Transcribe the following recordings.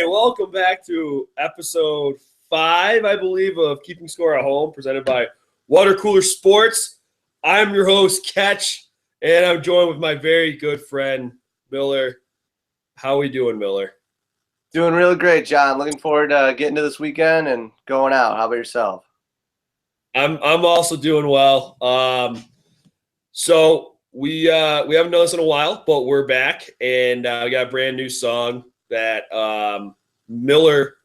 welcome back to episode 5, I believe, of Keeping Score at Home, presented by Water Cooler Sports. I'm your host, Ketch, and I'm joined with my very good friend, Miller. How are we doing, Miller? Doing really great, John. Looking forward to getting to this weekend and going out. How about yourself? I'm also doing well. So we haven't done this in a while, but we're back, and we got a brand new song that Miller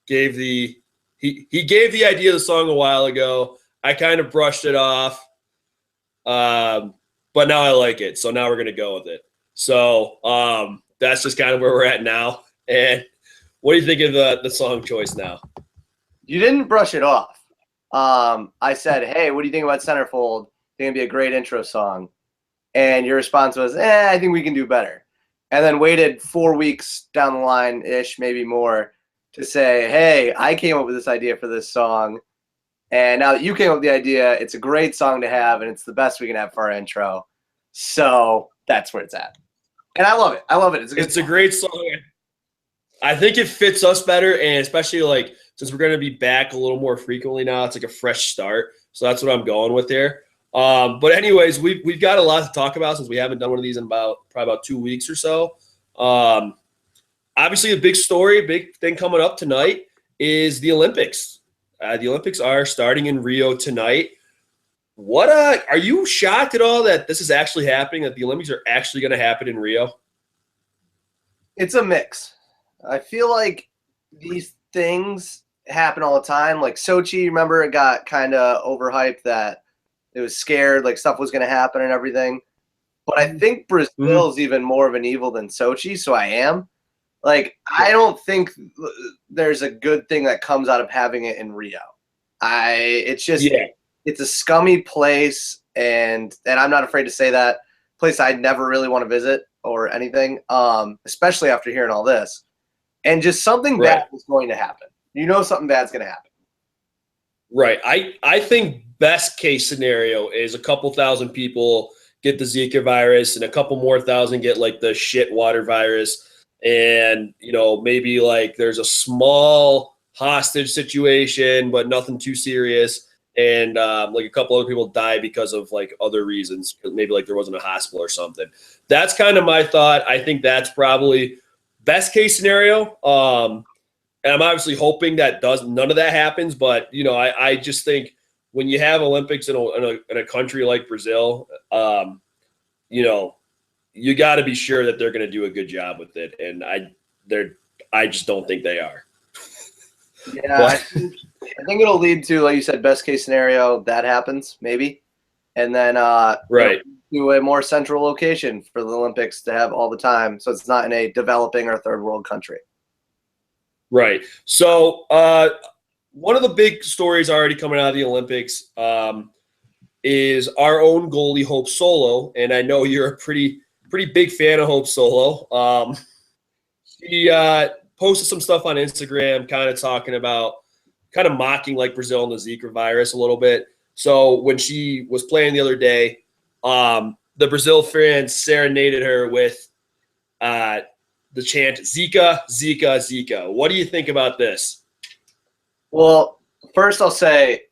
gave he gave the idea of the song a while ago. I kind of brushed it off, but now I like it, so now we're gonna go with it. So that's just kind of where we're at now. And what do you think of the song choice now? You didn't brush it off. I said, hey, what do you think about Centerfold? It's going to be a great intro song. And your response was, I think we can do better. And then waited 4 weeks down the line-ish, maybe more, to say, hey, I came up with this idea for this song. And now that you came up with the idea, it's a great song to have, and it's the best we can have for our intro. So that's where it's at. And I love it. I love it. It's a great song. I think it fits us better, and especially like since we're going to be back a little more frequently now, it's like a fresh start. So that's what I'm going with there. But anyways, we've got a lot to talk about since we haven't done one of these in probably about 2 weeks or so. Obviously, a big story, big thing coming up tonight is the Olympics. The Olympics are starting in Rio tonight. What are you shocked at all that this is actually happening, that the Olympics are actually going to happen in Rio? It's a mix. I feel like these things happen all the time. Like Sochi, remember, it got kind of overhyped that it was scared, like stuff was going to happen and everything. But I think Brazil is even more of an evil than Sochi, so I am. Like, I don't think there's a good thing that comes out of having it in Rio. It's a scummy place, and I'm not afraid to say that. Place I'd never really want to visit or anything, especially after hearing all this. And just something bad is going to happen. You know something bad's going to happen. Right. I think best case scenario is a couple thousand people get the Zika virus and a couple more thousand get like the shit water virus. And, maybe like there's a small hostage situation, but nothing too serious. And like a couple other people die because of like other reasons. Maybe like there wasn't a hospital or something. That's kind of my thought. I think that's probably best case scenario. And I'm obviously hoping that none of that happens. But, I just think when you have Olympics in a country like Brazil, you got to be sure that they're going to do a good job with it. And I just don't think they are. Yeah, I think it'll lead to, like you said, best case scenario, that happens, maybe. And then to a more central location for the Olympics to have all the time, so it's not in a developing or third world country. Right. So one of the big stories already coming out of the Olympics is our own goalie, Hope Solo. And I know you're a pretty big fan of Hope Solo. She posted some stuff on Instagram kind of mocking like Brazil and the Zika virus a little bit. So when she was playing the other day, the Brazil fans serenaded her with the chant, Zika, Zika, Zika. What do you think about this? Well, first I'll say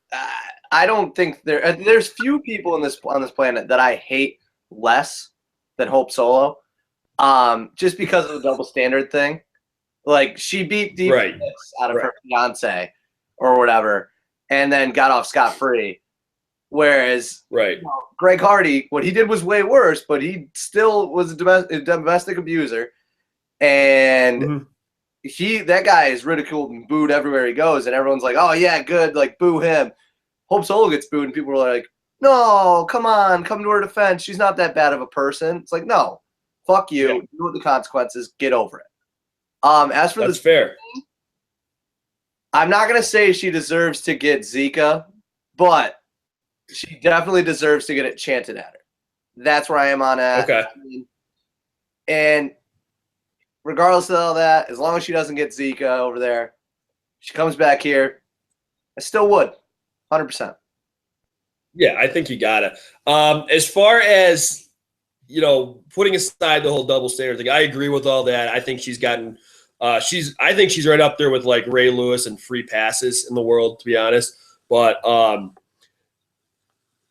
I don't think there's few people on this planet that I hate less than Hope Solo, just because of the double standard thing. Like, she beat deep out of her fiance or whatever, and then got off scot-free. Whereas Greg Hardy, what he did was way worse, but he still was a domestic abuser. And that guy is ridiculed and booed everywhere he goes, and everyone's like, oh, yeah, good, like, boo him. Hope Solo gets booed, and people are like, no, come on, come to her defense. She's not that bad of a person. It's like, no, fuck you. Yeah. You know what the consequences. Get over it. As for That's fair. I'm not going to say she deserves to get Zika, but she definitely deserves to get it chanted at her. That's where I am on it. Okay. And regardless of all that, as long as she doesn't get Zika over there, she comes back here, I still would, 100%. Yeah, I think you gotta. As far as, putting aside the whole double standard thing, I agree with all that. I think she's gotten I think she's right up there with like Ray Lewis and free passes in the world, to be honest. But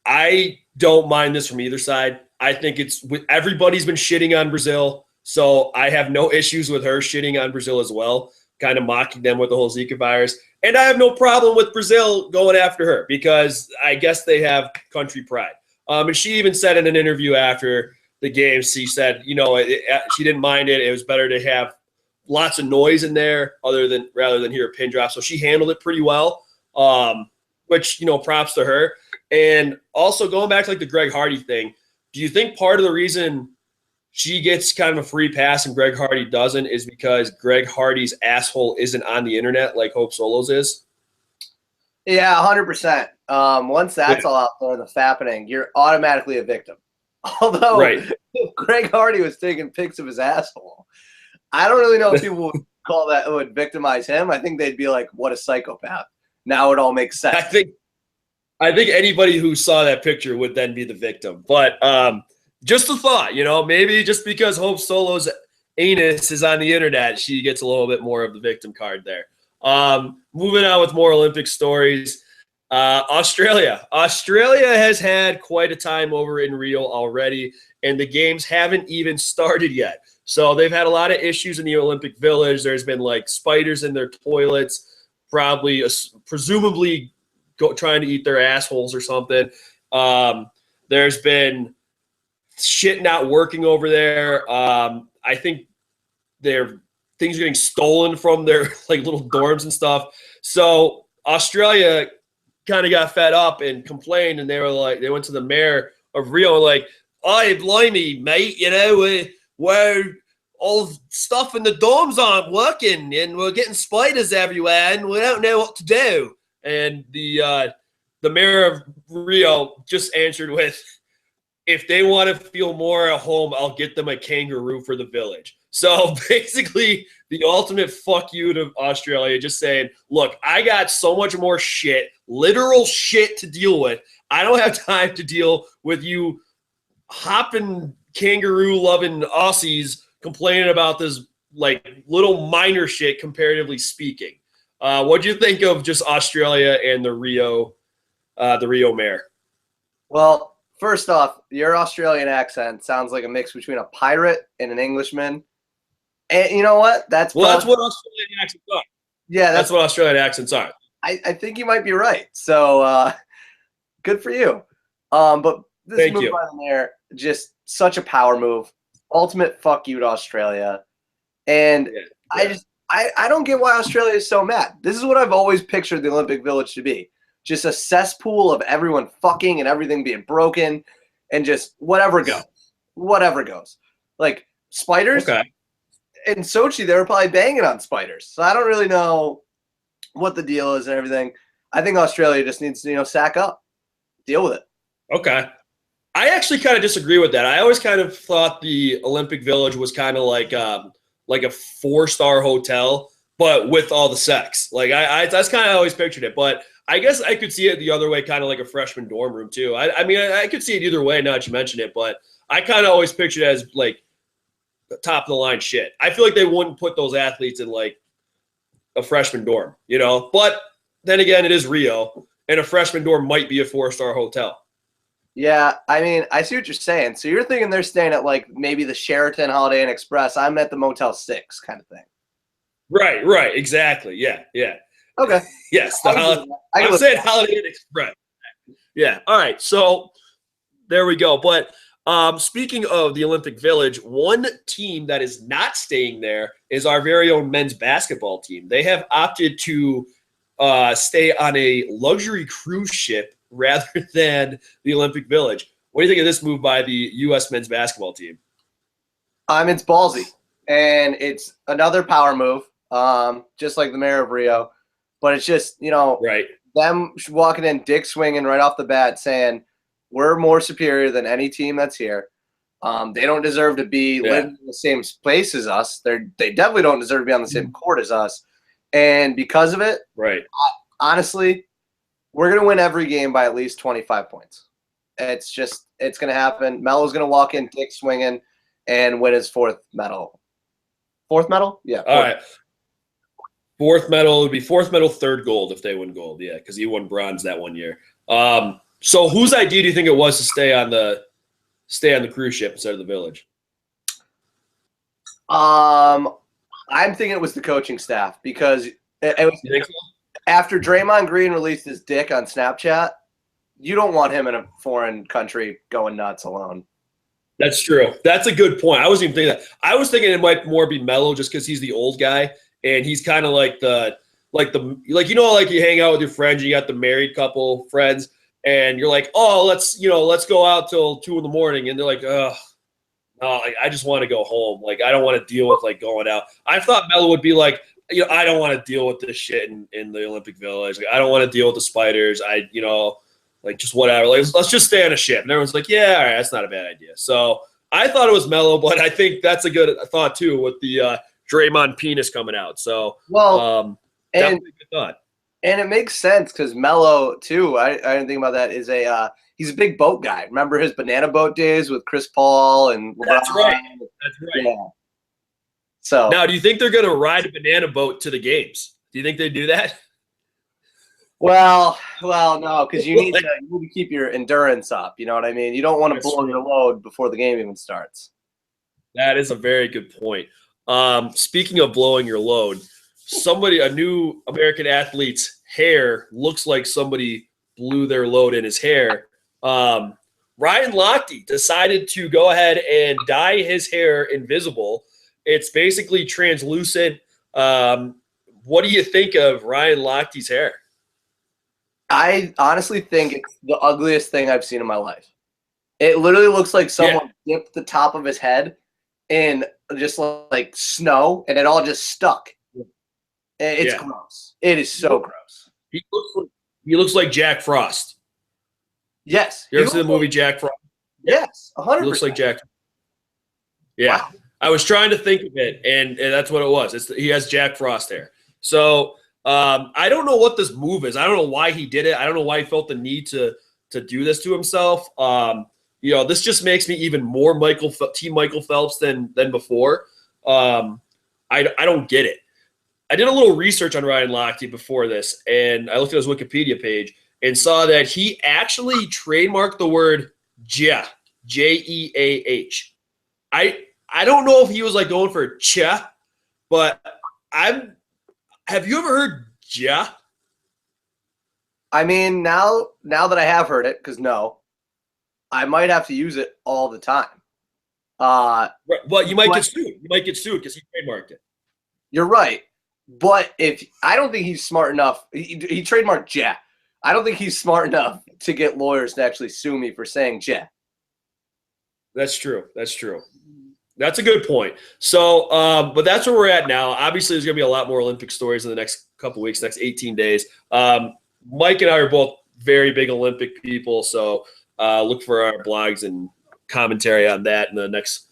I don't mind this from either side. I think everybody's been shitting on Brazil, so I have no issues with her shitting on Brazil as well, kind of mocking them with the whole Zika virus. And I have no problem with Brazil going after her because I guess they have country pride. And she even said in an interview after the game, she said, she didn't mind it. It was better to have lots of noise in there rather than hear a pin drop. So she handled it pretty well, which, props to her. And also going back to like the Greg Hardy thing, do you think part of the reason she gets kind of a free pass and Greg Hardy doesn't is because Greg Hardy's asshole isn't on the internet like Hope Solo's is? Yeah, 100%. Once that's all out there, the fappening, you're automatically a victim. Although if Greg Hardy was taking pics of his asshole, I don't really know if people would victimize him. I think they'd be like, what a psychopath. Now it all makes sense. I think anybody who saw that picture would then be the victim. But just a thought, maybe just because Hope Solo's anus is on the internet, she gets a little bit more of the victim card there. Moving on with more Olympic stories. Australia has had quite a time over in Rio already, and the games haven't even started yet. So they've had a lot of issues in the Olympic Village. There's been like spiders in their toilets, presumably trying to eat their assholes or something. There's been shit not working over there. I think things are getting stolen from their like little dorms and stuff. So Australia kind of got fed up and complained, and they went to the mayor of Rio and like, "Oh, blimey, mate, where all stuff in the dorms aren't working, and we're getting spiders everywhere, and we don't know what to do." And the mayor of Rio just answered with, "If they want to feel more at home, I'll get them a kangaroo for the village." So basically, the ultimate fuck you to Australia, just saying, look, I got so much more shit, literal shit to deal with. I don't have time to deal with you hopping kangaroo-loving Aussies complaining about this like little minor shit, comparatively speaking. What do you think of just Australia and the Rio mayor? Well, first off, your Australian accent sounds like a mix between a pirate and an Englishman. And you know what? That's what Australian accents are. Yeah, that's what Australian accents are. I think you might be right. So good for you. But this move by the mayor, just such a power move. Ultimate fuck you to Australia. And I don't get why Australia is so mad. This is what I've always pictured the Olympic Village to be. Just a cesspool of everyone fucking and everything being broken and just whatever goes. Whatever goes. Like spiders. Okay. In Sochi, they were probably banging on spiders. So I don't really know what the deal is and everything. I think Australia just needs to, sack up. Deal with it. Okay. I actually kind of disagree with that. I always kind of thought the Olympic Village was kind of like a 4-star hotel, but with all the sex. Like that's kind of always pictured it. But I guess I could see it the other way, kind of like a freshman dorm room too. I mean, I could see it either way now that you mention it, but I kind of always pictured it as like top of the line shit. I feel like they wouldn't put those athletes in like a freshman dorm, But then again, it is Rio, and a freshman dorm might be a 4-star hotel. Yeah, I mean, I see what you're saying. So you're thinking they're staying at like maybe the Sheraton Holiday Inn Express. I'm at the Motel 6 kind of thing. Right, exactly. Yeah. Okay. Yes, I'm saying Holiday Inn Express. Yeah. All right. So there we go. But speaking of the Olympic Village, one team that is not staying there is our very own men's basketball team. They have opted to stay on a luxury cruise ship rather than the Olympic Village. What do you think of this move by the U.S. men's basketball team? It's ballsy, and it's another power move, just like the mayor of Rio. But it's just, right. Them walking in, dick swinging right off the bat, saying we're more superior than any team that's here. They don't deserve to be living in the same place as us. They definitely don't deserve to be on the same court as us. And because of it, right. Honestly, we're going to win every game by at least 25 points. It's going to happen. Melo's going to walk in, dick swinging, and win his fourth medal. Fourth medal? Yeah. All right. Fourth medal would be fourth medal, third gold if they win gold. Yeah, because he won bronze that one year. So whose idea do you think it was to stay on the cruise ship instead of the village? I'm thinking it was the coaching staff because it was You think so? after Draymond Green released his dick on Snapchat. You don't want him in a foreign country going nuts alone. That's true. That's a good point. I wasn't even thinking that. I was thinking it might more be Melo just because he's the old guy and he's kind of like like you hang out with your friends, you got the married couple friends, and you're like, oh, let's go out till 2 a.m, and they're like, oh, no, I just want to go home. Like I don't want to deal with like going out. I thought Melo would be like, I don't want to deal with this shit in the Olympic Village. Like I don't want to deal with the spiders. Like just whatever. Like let's just stay on a ship. And everyone's like, yeah, all right, that's not a bad idea. So I thought it was Melo, but I think that's a good thought too with the Draymond penis coming out. So definitely a good thought. And it makes sense because Melo too. I didn't think about that. Is he's a big boat guy. Remember his banana boat days with Chris Paul and LeBron? That's right. Yeah. So now, do you think they're going to ride a banana boat to the games? Do you think they do that? Well, no, because you need to keep your endurance up. You know what I mean? You don't want to blow your load before the game even starts. That is a very good point. Speaking of blowing your load, a new American athlete's hair looks like somebody blew their load in his hair. Ryan Lochte decided to go ahead and dye his hair invisible. It's basically translucent. What do you think of Ryan Lochte's hair? I honestly think it's the ugliest thing I've seen in my life. It literally looks like someone dipped the top of his head in just like snow, and it all just stuck. It's gross. It is so gross. He looks like Jack Frost. Yes. You ever seen the movie Jack Frost? Yes, 100%. He looks like Jack. Yeah. Wow. I was trying to think of it, and that's what it was. He has Jack Frost hair. So I don't know what this move is. I don't know why he did it. I don't know why he felt the need to do this to himself. This just makes me even more Team Michael Phelps than before. I don't get it. I did a little research on Ryan Lochte before this, and I looked at his Wikipedia page and saw that he actually trademarked the word Jeah, Jeah. I don't know if he was like going for Chia, but have you ever heard Jeah? I mean, now that I have heard it, because I might have to use it all the time. Well, you might get sued. You might get sued because he trademarked it. You're right. But I don't think he's smart enough. He trademarked Jeah. I don't think he's smart enough to get lawyers to actually sue me for saying Jeah. That's true. That's a good point. So, but that's where we're at now. Obviously, there's going to be a lot more Olympic stories in the next couple weeks, next 18 days. Mike and I are both very big Olympic people, so look for our blogs and commentary on that in the next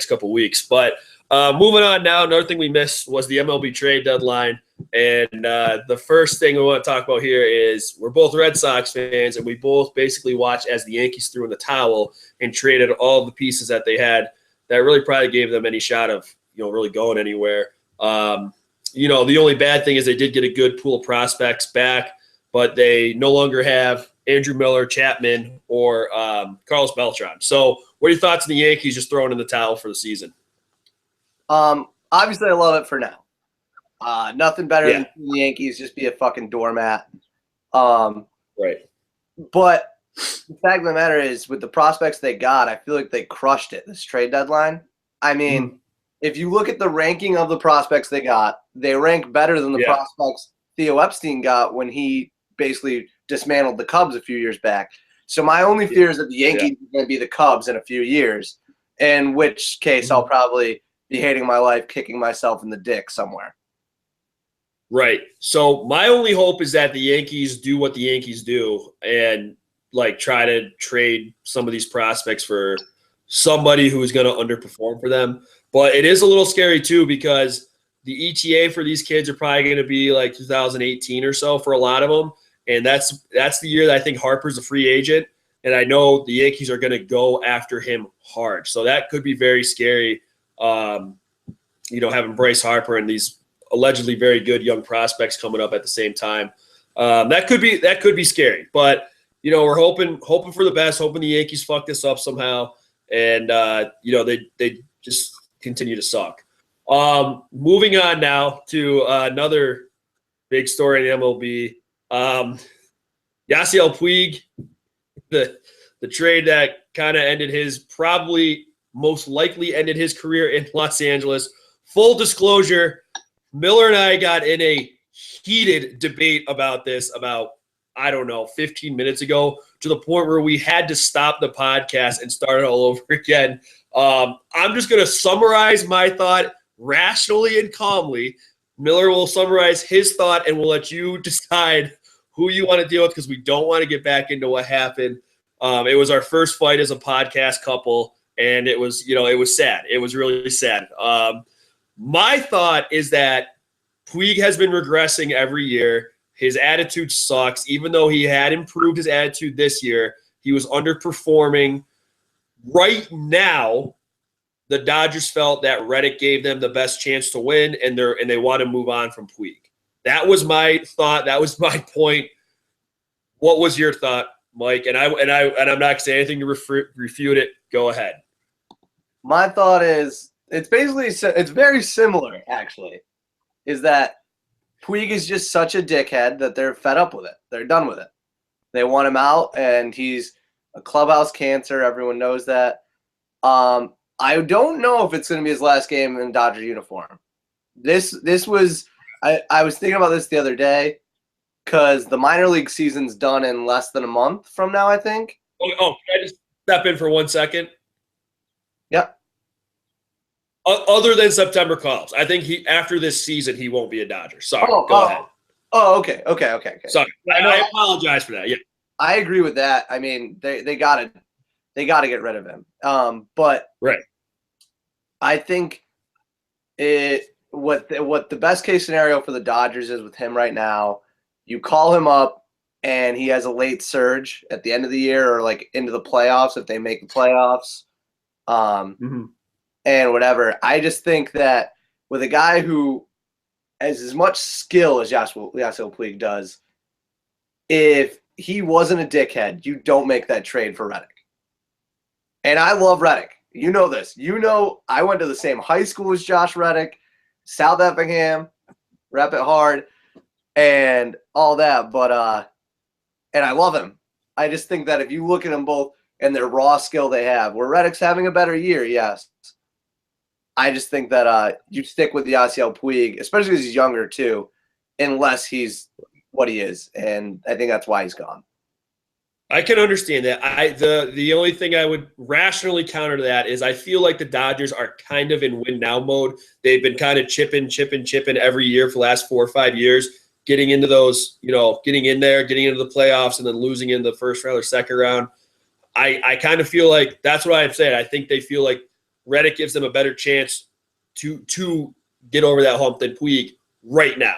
couple weeks. But moving on now, another thing we missed was the MLB trade deadline. And the first thing we want to talk about here is we're both Red Sox fans, and we both basically watched as the Yankees threw in the towel and traded all the pieces that they had that really probably gave them any shot of really going anywhere. The only bad thing is they did get a good pool of prospects back, but they no longer have Andrew Miller, Chapman, or Carlos Beltran. So what are your thoughts on the Yankees just throwing in the towel for the season? Obviously, I love it for now. Nothing better than the Yankees just be a fucking doormat. Right. But the fact of the matter is, with the prospects they got, I feel like they crushed it this trade deadline. I mean, if you look at the ranking of the prospects they got, they rank better than the prospects Theo Epstein got when he basically dismantled the Cubs a few years back. So my only fear is that the Yankees are going to be the Cubs in a few years, in which case I'll probably be hating my life, kicking myself in the dick somewhere. Right. So my only hope is that the Yankees do what the Yankees do and try to trade some of these prospects for somebody who is going to underperform for them. But it is a little scary too, because the ETA for these kids are probably going to be 2018 or so for a lot of them. And that's the year that I think Harper's a free agent. And I know the Yankees are going to go after him hard. So that could be very scary. Having Bryce Harper and these allegedly very good young prospects coming up at the same time. That could be scary, but we're hoping for the best, hoping the Yankees fuck this up somehow, and they just continue to suck. Moving on now to another big story in MLB. Yasiel Puig, the trade that kind of ended probably most likely ended his career in Los Angeles. Full disclosure, Miller and I got in a heated debate about this about, I don't know, 15 minutes ago, to the point where we had to stop the podcast and start it all over again. I'm just going to summarize my thought rationally and calmly. Miller will summarize his thought, and we'll let you decide who you want to deal with, because we don't want to get back into what happened. It was our first fight as a podcast couple, and it was sad. It was really sad. My thought is that Puig has been regressing every year. His attitude sucks. Even though he had improved his attitude this year, he was underperforming. Right now, the Dodgers felt that Reddick gave them the best chance to win, and they want to move on from Puig. That was my thought. That was my point. What was your thought, Mike? And I'm not going to say anything to refute it. Go ahead. My thought is it's very similar, actually, is that Puig is just such a dickhead that they're fed up with it. They're done with it. They want him out, and he's a clubhouse cancer. Everyone knows that. I don't know if it's going to be his last game in Dodger uniform. This was I was thinking about this the other day, because the minor league season's done in less than a month from now, I think. Oh, can I just step in for 1 second? Yep. Other than September calls, I think after this season he won't be a Dodger. Sorry, go ahead. Oh, okay. Sorry, I apologize for that. Yeah, I agree with that. I mean, they gotta get rid of him. But right, I think what the best case scenario for the Dodgers is with him right now. You call him up, and he has a late surge at the end of the year, or like into the playoffs if they make the playoffs. And whatever. I just think that with a guy who has as much skill as Yasiel Puig does, if he wasn't a dickhead, you don't make that trade for Reddick. And I love Reddick. You know this. I went to the same high school as Josh Reddick, South Effingham, rep it hard, and all that. But and I love him. I just think that if you look at them both and their raw skill they have, where Reddick's having a better year, yes. I just think that you stick with Yasiel Puig, especially because he's younger too, unless he's what he is, and I think that's why he's gone. I can understand that. The only thing I would rationally counter to that is I feel like the Dodgers are kind of in win now mode. They've been kind of chipping every year for the last 4 or 5 years, getting into those, getting in there, getting into the playoffs, and then losing in the first round or second round. I kind of feel like that's what I'm saying. I think they feel like Reddick gives them a better chance to get over that hump than Puig right now.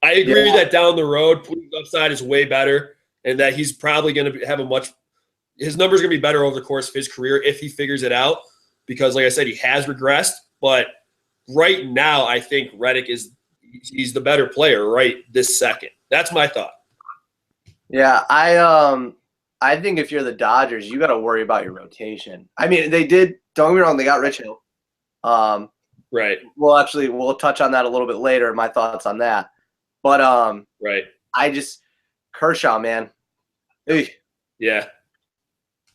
I agree that down the road, Puig's upside is way better, and that he's probably going to have his numbers are going to be better over the course of his career if he figures it out, because like I said, he has regressed. But right now, I think Reddick he's the better player right this second. That's my thought. Yeah, I think if you're the Dodgers, you got to worry about your rotation. I mean, they did. Don't get me wrong; they got Rich Hill. Right. We'll touch on that a little bit later. My thoughts on that, but right. Kershaw, man. Hey. Yeah,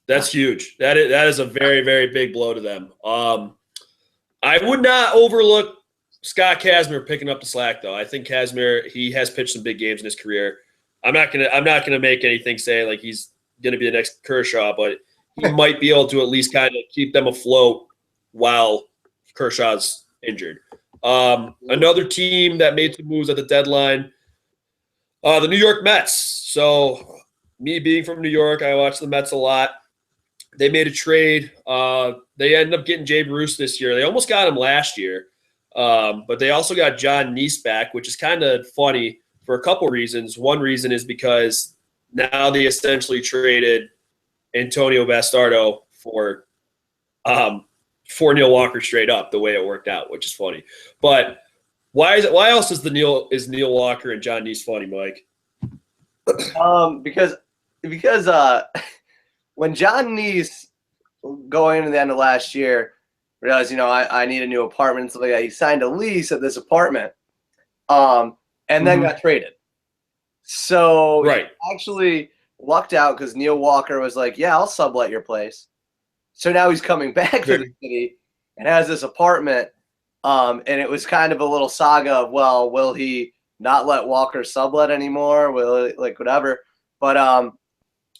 that's huge. That is a very, very big blow to them. I would not overlook Scott Kazmir picking up the slack, though. I think Kazmir, he has pitched some big games in his career. I'm not gonna make anything say like he's gonna be the next Kershaw, but he might be able to at least kind of keep them afloat while Kershaw's injured. Another team that made some moves at the deadline, the New York Mets. So me being from New York, I watch the Mets a lot. They made a trade. They ended up getting Jay Bruce this year. They almost got him last year, but they also got John Neese back, which is kind of funny for a couple reasons. One reason is because now they essentially traded Antonio Bastardo for Neil Walker straight up, the way it worked out, which is funny. But Why else is Neil Walker and John Neese funny, Mike? Because when John Neese going into the end of last year realized, I need a new apartment and stuff like that, he signed a lease at this apartment, and then got traded. So right, he actually lucked out because Neil Walker was like, "Yeah, I'll sublet your place." So now he's coming back to the city and has this apartment. And it was kind of a little saga of, well, will he not let Walker sublet anymore? Will he, like, whatever? But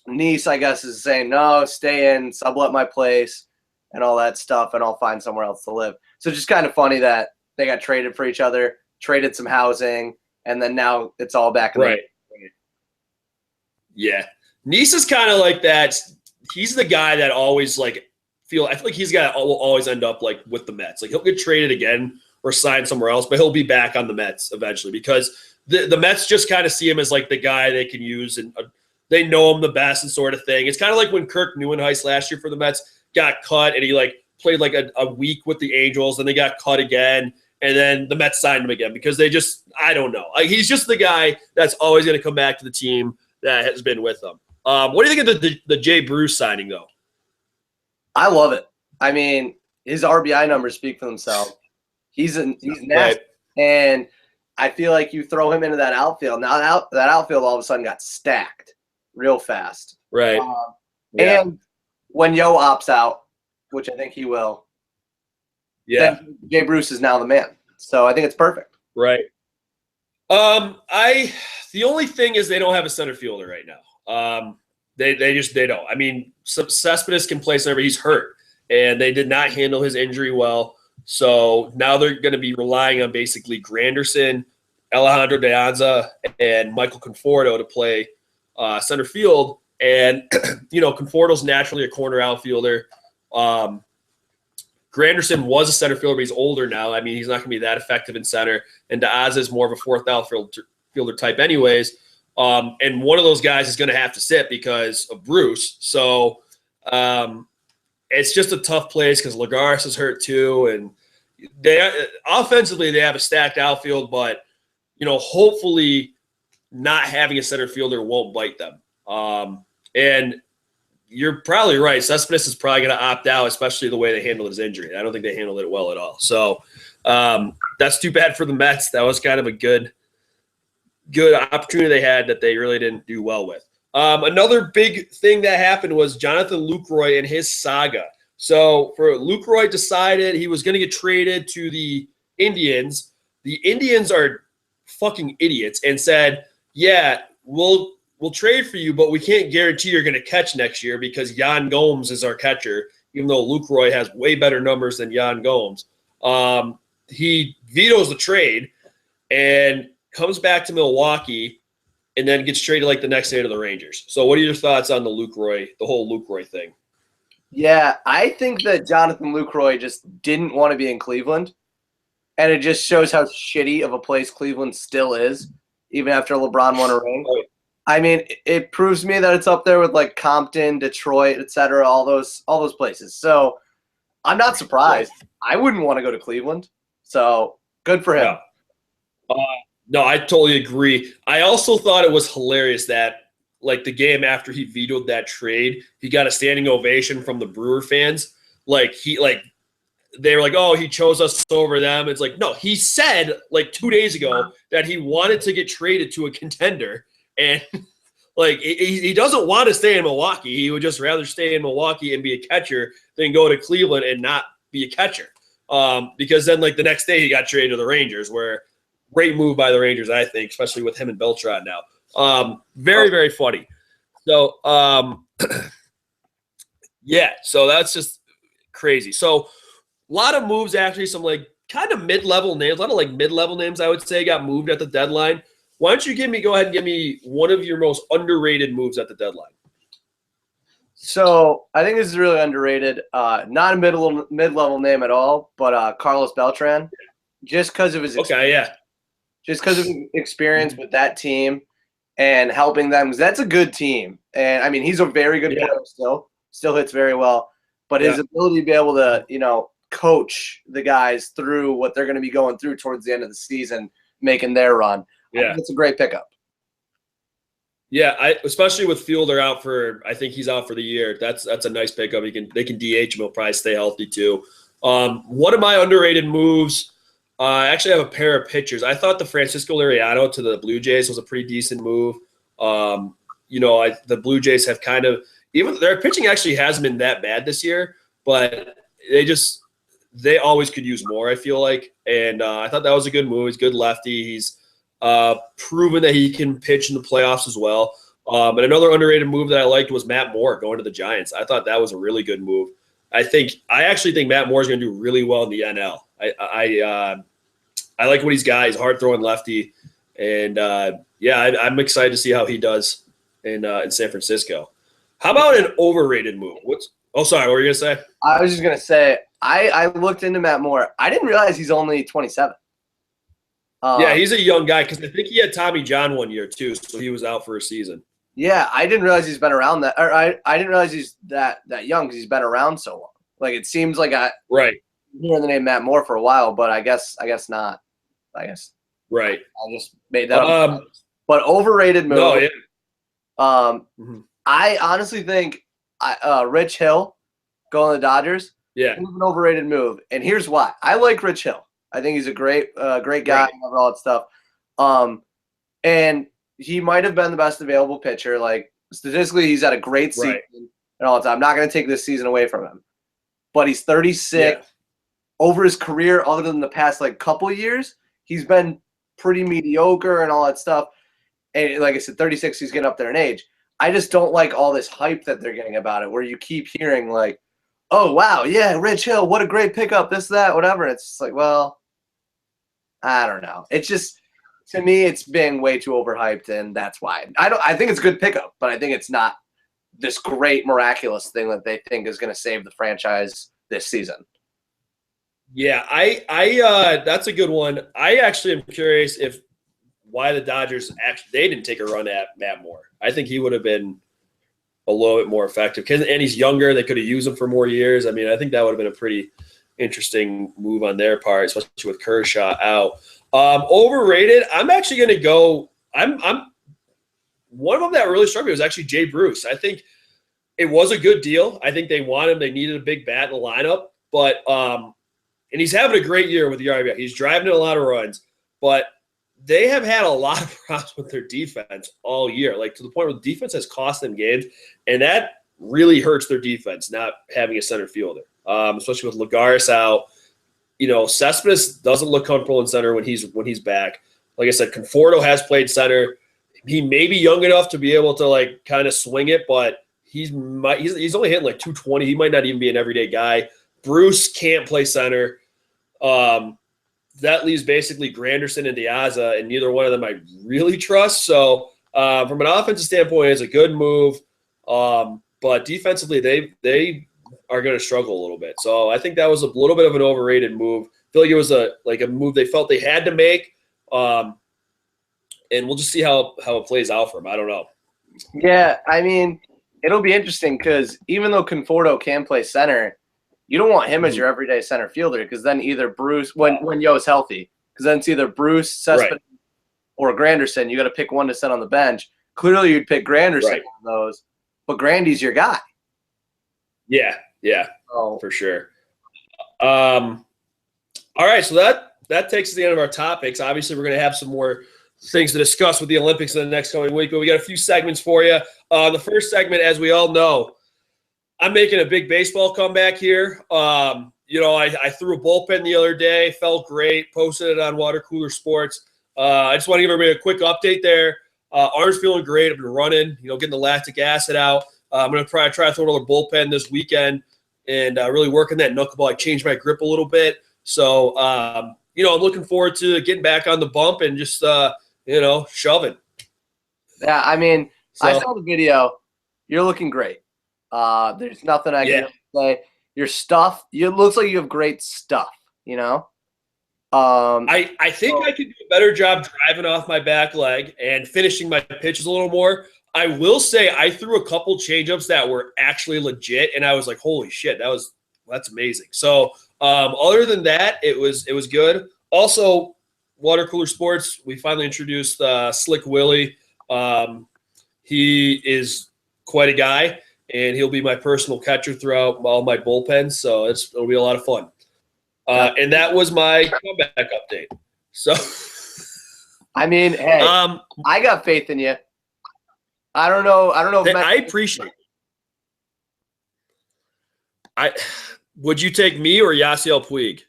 Neese, I guess, is saying, no, stay in, sublet my place and all that stuff, and I'll find somewhere else to live. So just kind of funny that they got traded for each other, traded some housing, and then now it's all back in right. Yeah. Neese is kind of like that. He's the guy that always I feel like he's got will always end up like with the Mets. Like he'll get traded again or sign somewhere else, but he'll be back on the Mets eventually because the Mets just kind of see him as like the guy they can use and they know him the best and sort of thing. It's kind of like when Kirk Neuenhuis last year for the Mets got cut and he played like a week with the Angels and they got cut again. And then the Mets signed him again because they just, I don't know. He's just the guy that's always going to come back to the team that has been with them. What do you think of the Jay Bruce signing, though? I love it. I mean, his RBI numbers speak for themselves. He's nasty, right. And I feel like you throw him into that outfield. Now that outfield all of a sudden got stacked real fast. Right. And when Yo opts out, which I think he will, then Jay Bruce is now the man. So I think it's perfect. Right. The only thing is they don't have a center fielder right now. They don't. I mean, Cespedes can play center, but he's hurt, and they did not handle his injury well. So now they're going to be relying on basically Granderson, Alejandro De Anza, and Michael Conforto to play center field. And Conforto's naturally a corner outfielder. Granderson was a center fielder, but he's older now. I mean, he's not going to be that effective in center. And De Anza is more of a fourth outfielder type, anyways. And one of those guys is going to have to sit because of Bruce. So it's just a tough place because Lagares is hurt too. And offensively, they have a stacked outfield, but, hopefully not having a center fielder won't bite them. And you're probably right. Cespedes is probably going to opt out, especially the way they handled his injury. I don't think they handled it well at all. So that's too bad for the Mets. That was kind of a good opportunity they had that they really didn't do well with. Another big thing that happened was Jonathan Lucroy and his saga. So Lucroy decided he was going to get traded to the Indians. The Indians are fucking idiots and said, yeah, we'll trade for you, but we can't guarantee you're going to catch next year because Yan Gomes is our catcher, even though Lucroy has way better numbers than Yan Gomes. He vetoes the trade and comes back to Milwaukee and then gets traded like the next day to the Rangers. So what are your thoughts on the whole Lucroy thing? Yeah, I think that Jonathan Lucroy just didn't want to be in Cleveland. And it just shows how shitty of a place Cleveland still is, even after LeBron won a ring. I mean, it proves to me that it's up there with like Compton, Detroit, etc., all those places. So I'm not surprised. I wouldn't want to go to Cleveland. So good for him. Yeah. No, I totally agree. I also thought it was hilarious that like the game after he vetoed that trade, he got a standing ovation from the Brewer fans. They were like, oh, he chose us over them. It's like, no, he said like 2 days ago that he wanted to get traded to a contender. And like he doesn't want to stay in Milwaukee. He would just rather stay in Milwaukee and be a catcher than go to Cleveland and not be a catcher. Because then like the next day he got traded to the Rangers, where great move by the Rangers, I think, especially with him and Beltran now. Very, very funny. So yeah, so that's just crazy. So a lot of moves, actually, some like kind of mid-level names, a lot of like mid-level names, I would say, got moved at the deadline. Why don't you go ahead and give me one of your most underrated moves at the deadline? So I think this is really underrated. Not a mid-level name at all, but Carlos Beltran, just because of his just because of his experience with that team and helping them, because that's a good team. And I mean, he's a very good player still hits very well, but his ability to be able to coach the guys through what they're going to be going through towards the end of the season, making their run. I think it's a great pickup. Yeah, especially with Fielder out I think he's out for the year. That's a nice pickup. They can DH him. He'll probably stay healthy too. One of my underrated moves, I actually have a pair of pitchers. I thought the Francisco Liriano to the Blue Jays was a pretty decent move. The Blue Jays have kind of, even their pitching actually hasn't been that bad this year, but they always could use more, I feel like. And I thought that was a good move. He's a good lefty. He's proven that he can pitch in the playoffs as well. And another underrated move that I liked was Matt Moore going to the Giants. I thought that was a really good move. I actually think Matt Moore is going to do really well in the NL. I like what he's got. He's a hard-throwing lefty. And, I'm excited to see how he does in San Francisco. How about an overrated move? Sorry, what were you going to say? I was just going to say, I looked into Matt Moore. I didn't realize he's only 27. Yeah, he's a young guy because I think he had Tommy John one year too, so he was out for a season. Yeah, I didn't realize he's been around that. Or I didn't realize he's that young because he's been around so long. Like it seems like right hearing the name Matt Moore for a while, but I guess not. I guess right. I just made that up. But overrated move. No, yeah. I honestly think Rich Hill going to the Dodgers. Yeah, is an overrated move, and here's why. I like Rich Hill. I think he's a great guy, right. All that stuff. And he might have been the best available pitcher. Like statistically, he's had a great season and all the time. I'm not going to take this season away from him, but he's 36. Yeah. Over his career, other than the past couple of years, he's been pretty mediocre and all that stuff. And like I said, 36, he's getting up there in age. I just don't like all this hype that they're getting about it, where you keep hearing oh wow, yeah, Rich Hill, what a great pickup, this, that, whatever. And it's just well. I don't know. It's just, to me, it's being way too overhyped, and that's why. I think it's a good pickup, but I think it's not this great miraculous thing that they think is going to save the franchise this season. Yeah, that's a good one. I actually am curious why the Dodgers they didn't take a run at Matt Moore. I think he would have been a little bit more effective, and he's younger. They could have used him for more years. I mean, I think that would have been a pretty interesting move on their part, especially with Kershaw out. Overrated. I'm actually going to go. I'm one of them that really struck me was actually Jay Bruce. I think it was a good deal. I think they want him. They needed a big bat in the lineup, but and he's having a great year with the RBI. He's driving in a lot of runs, but they have had a lot of problems with their defense all year, to the point where the defense has cost them games, and that really hurts their defense not having a center fielder. Especially with Lagares out. Cespedes doesn't look comfortable in center when he's back. Like I said, Conforto has played center. He may be young enough to be able to kind of swing it, but he's only hitting 220. He might not even be an everyday guy. Bruce can't play center. That leaves basically Granderson and Diaza, and neither one of them I really trust. So from an offensive standpoint, it's a good move. But defensively, they are going to struggle a little bit. So I think that was a little bit of an overrated move. I feel like it was a move they felt they had to make. And we'll just see how it plays out for them. I don't know. Yeah, I mean, it'll be interesting because even though Conforto can play center, you don't want him as your everyday center fielder because then either Bruce, when Yo's healthy, because then it's either Bruce, Cespedes, or Granderson. You got to pick one to sit on the bench. Clearly, you'd pick Granderson on those, but Grandy's your guy. Yeah, for sure. All right, so that takes us to the end of our topics. Obviously, we're going to have some more things to discuss with the Olympics in the next coming week, but we got a few segments for you. The first segment, as we all know, I'm making a big baseball comeback here. I threw a bullpen the other day, felt great, posted it on Water Cooler Sports. I just want to give everybody a quick update there. Arm's feeling great. I've been running, getting the lactic acid out. I'm going to try to throw another bullpen this weekend and really working that knuckleball. I changed my grip a little bit. So, I'm looking forward to getting back on the bump and just, shoving. Yeah, I mean, I saw the video. You're looking great. There's nothing I can say. Your stuff, it looks like you have great stuff, I think I could do a better job driving off my back leg and finishing my pitches a little more. I will say I threw a couple changeups that were actually legit, and I was like, holy shit, that's amazing. So Other than that, it was good. Also, Water Cooler Sports, we finally introduced Slick Willie. He is quite a guy, and he'll be my personal catcher throughout all my bullpens, so it'll be a lot of fun. And that was my comeback update. So, I mean, hey, I got faith in you. I don't know. I appreciate it. Would you take me or Yasiel Puig?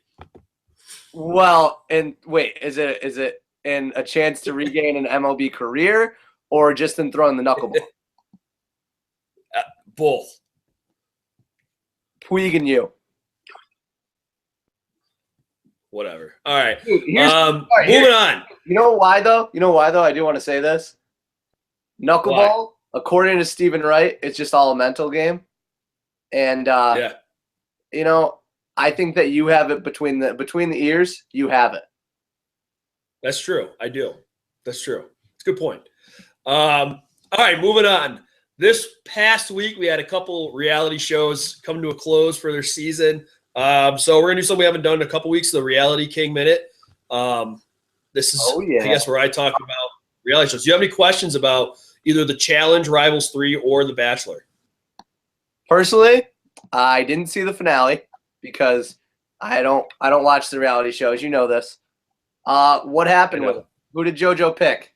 Well, and wait, is it in a chance to regain an MLB career or just in throwing the knuckleball? Both. Puig and you. Whatever. All right. Dude, moving on. You know why though? I do want to say this. Knuckleball, according to Stephen Wright, it's just all a mental game. And you know, I think that you have it between the ears. You have it. That's true. I do. That's true. It's a good point. All right, moving on. This past week, we had a couple reality shows come to a close for their season. So we're going to do something we haven't done in a couple weeks, the Reality King Minute. This is, I guess, where I talk about reality shows. Do you have any questions about either The Challenge, Rivals 3, or The Bachelor? Personally, I didn't see the finale because I don't watch the reality shows. You know this. What happened with it? Who did JoJo pick?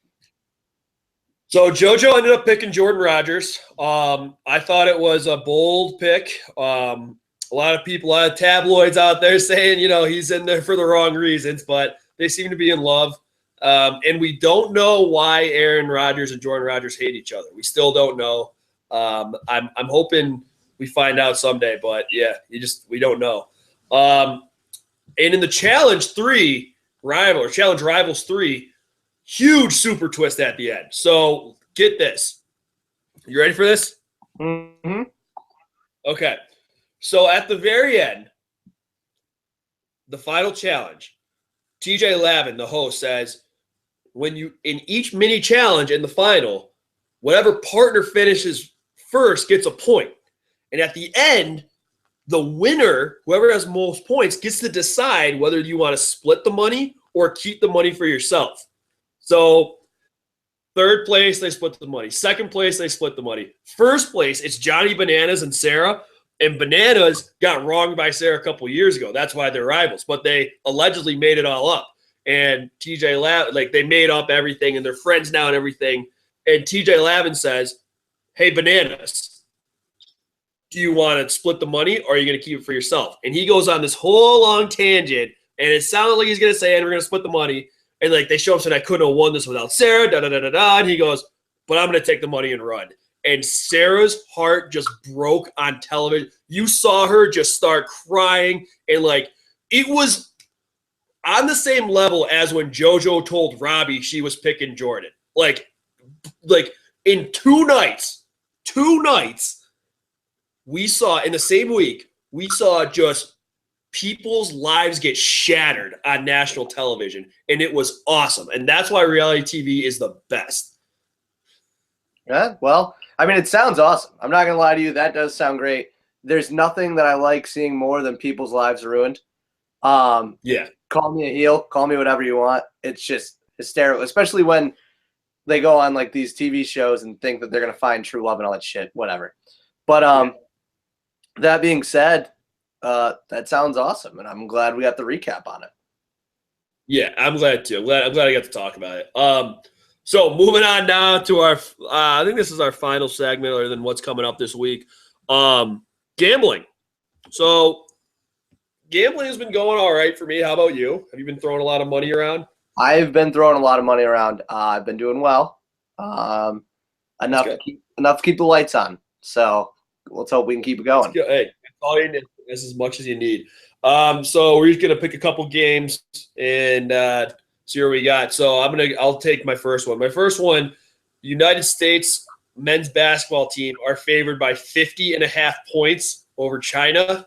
So JoJo ended up picking Jordan Rodgers. I thought it was a bold pick. A lot of tabloids out there saying, he's in there for the wrong reasons, but they seem to be in love. And we don't know why Aaron Rodgers and Jordan Rodgers hate each other. We still don't know. I'm hoping we find out someday, but yeah, we don't know. And in the Challenge Rivals 3, huge super twist at the end. So get this. You ready for this? Mm-hmm. Okay. So at the very end, the final challenge, TJ Lavin, the host, says, in each mini challenge in the final, whatever partner finishes first gets a point. And at the end, the winner, whoever has most points, gets to decide whether you want to split the money or keep the money for yourself. So third place, they split the money. Second place, they split the money. First place, it's Johnny Bananas and Sarah. And Bananas got wronged by Sarah a couple years ago. That's why they're rivals. But they allegedly made it all up. And TJ Lavin, they made up everything, and they're friends now and everything. And TJ Lavin says, hey, Bananas, do you want to split the money or are you going to keep it for yourself? And he goes on this whole long tangent, and it sounded like he's going to say, and we're going to split the money. And they show up saying, I couldn't have won this without Sarah, da-da-da-da-da. And he goes, but I'm going to take the money and run. And Sarah's heart just broke on television. You saw her just start crying. And it was on the same level as when JoJo told Robbie she was picking Jordan. In two nights, we saw in the same week, we saw just people's lives get shattered on national television, and it was awesome. And that's why reality TV is the best. Yeah, well, I mean, it sounds awesome. I'm not going to lie to you. That does sound great. There's nothing that I like seeing more than people's lives ruined. Yeah. Call me a heel. Call me whatever you want. It's just hysterical, especially when they go on these TV shows and think that they're going to find true love and all that shit, whatever. But that being said, that sounds awesome, and I'm glad we got the recap on it. Yeah, I'm glad too. I'm glad I got to talk about it. So moving on now to our, I think this is our final segment other than what's coming up this week. Gambling. So gambling has been going all right for me. How about you? Have you been throwing a lot of money around? I've been throwing a lot of money around. I've been doing well. Enough to keep the lights on. So let's hope we can keep it going. Hey, all you need is as much as you need. So we're just gonna pick a couple games and see what we got. So I'll take my first one. My first one, United States men's basketball team are favored by 50.5 points over China.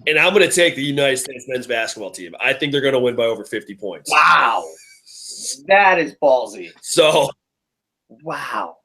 And I'm going to take the United States men's basketball team. I think they're going to win by over 50 points. Wow. That is ballsy. So, wow.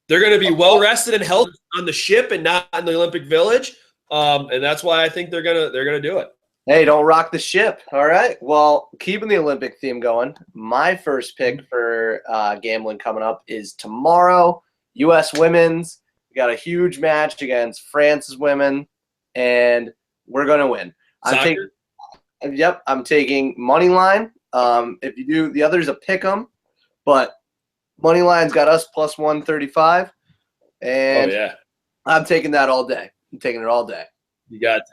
They're going to be well rested and healthy on the ship and not in the Olympic Village. And that's why I think they're gonna do it. Hey, don't rock the ship. All right. Well, keeping the Olympic theme going, my first pick for gambling coming up is tomorrow. U.S. women's. We got a huge match against France's women, and we're gonna win. I'm taking money line. If you do the others, a pick 'em, but money line's got us plus 135, and I'm taking that all day. I'm taking it all day. You gotta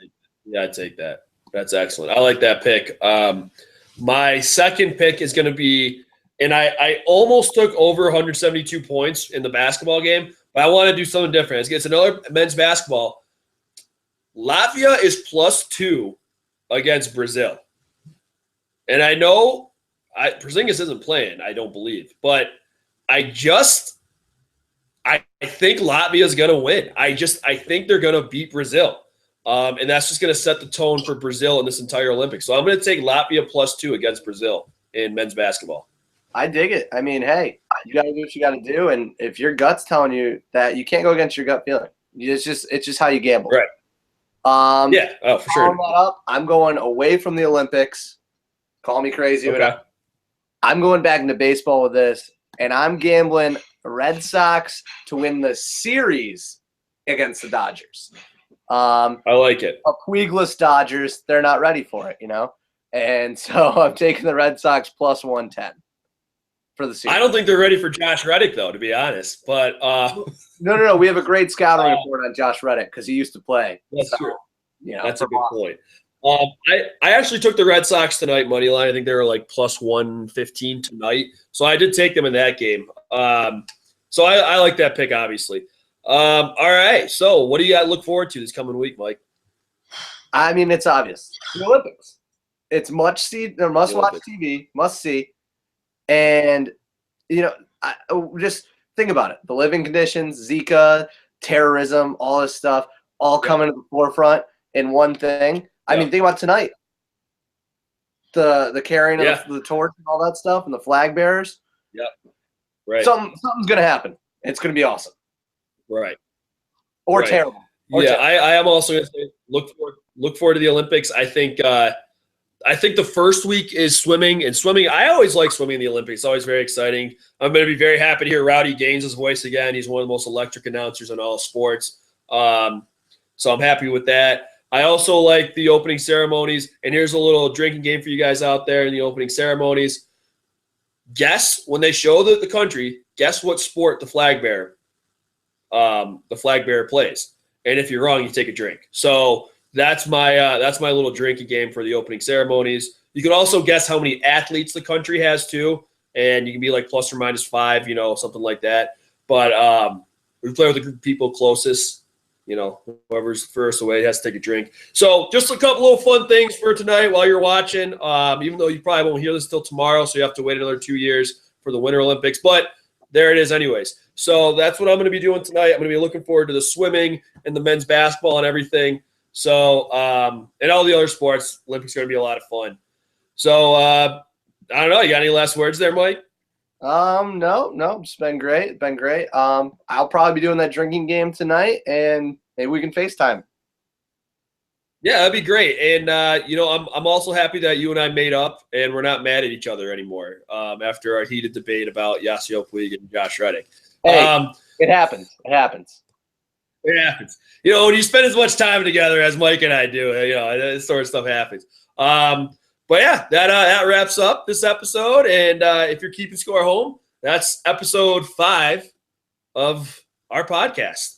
take that. That's excellent. I like that pick. My second pick is going to be, and I almost took over 172 points in the basketball game, but I want to do something different. It's another men's basketball. Latvia is +2 against Brazil. And I know Porzingis isn't playing, I don't believe, but I think Latvia is going to win. I think they're going to beat Brazil. And that's just going to set the tone for Brazil in this entire Olympics. So I'm going to take Latvia +2 against Brazil in men's basketball. I dig it. I mean, hey, you got to do what you got to do. And if your gut's telling you that, you can't go against your gut feeling. It's just how you gamble. Right. For sure. That up, I'm going away from the Olympics. Call me crazy. Okay. I'm going back into baseball with this, and I'm gambling Red Sox to win the series against the Dodgers. I like it. A Puigless Dodgers, they're not ready for it, And so I'm taking the Red Sox plus 110 for the series. I don't think they're ready for Josh Reddick, though, to be honest. But no. We have a great scouting report on Josh Reddick because he used to play. That's true. That's a good point. I actually took the Red Sox tonight money line. I think they were like plus 115 tonight. So I did take them in that game. So I like that pick, obviously. All right. So what do you got to look forward to this coming week, Mike? I mean, it's obvious. The Olympics. It's must-watch TV, must see. And, just think about it. The living conditions, Zika, terrorism, all this stuff, all coming to the forefront in one thing. I mean, think about tonight. The carrying of the torch and all that stuff and the flag bearers. Yep. Right. Something's going to happen. It's going to be awesome. Right. Or terrible. I am also going to say look forward to the Olympics. I think the first week is swimming. And swimming, I always like swimming in the Olympics. It's always very exciting. I'm going to be very happy to hear Rowdy Gaines' voice again. He's one of the most electric announcers in all sports. So I'm happy with that. I also like the opening ceremonies. And here's a little drinking game for you guys out there in the opening ceremonies. Guess, when they show the country, guess what sport the flag bearer plays. And if you're wrong, you take a drink. So that's my little drinking game for the opening ceremonies. You can also guess how many athletes the country has too, and you can be like plus or minus 5, something like that. But we play with the group of people closest. Whoever's first away has to take a drink. So just a couple little fun things for tonight while you're watching. Even though you probably won't hear this till tomorrow, so you have to wait another 2 years for the Winter Olympics. But there it is, anyways. So that's what I'm going to be doing tonight. I'm going to be looking forward to the swimming and the men's basketball and everything. So, and all the other sports, Olympics are going to be a lot of fun. So, I don't know. You got any last words there, Mike? No. It's been great. I'll probably be doing that drinking game tonight, and maybe we can FaceTime. Yeah, that'd be great. And, I'm also happy that you and I made up and we're not mad at each other anymore after our heated debate about Yasiel Puig and Josh Reddick. Hey, it happens. It happens. When you spend as much time together as Mike and I do, this sort of stuff happens. But yeah, that wraps up this episode. And if you're keeping score home, that's episode 5 of our podcast.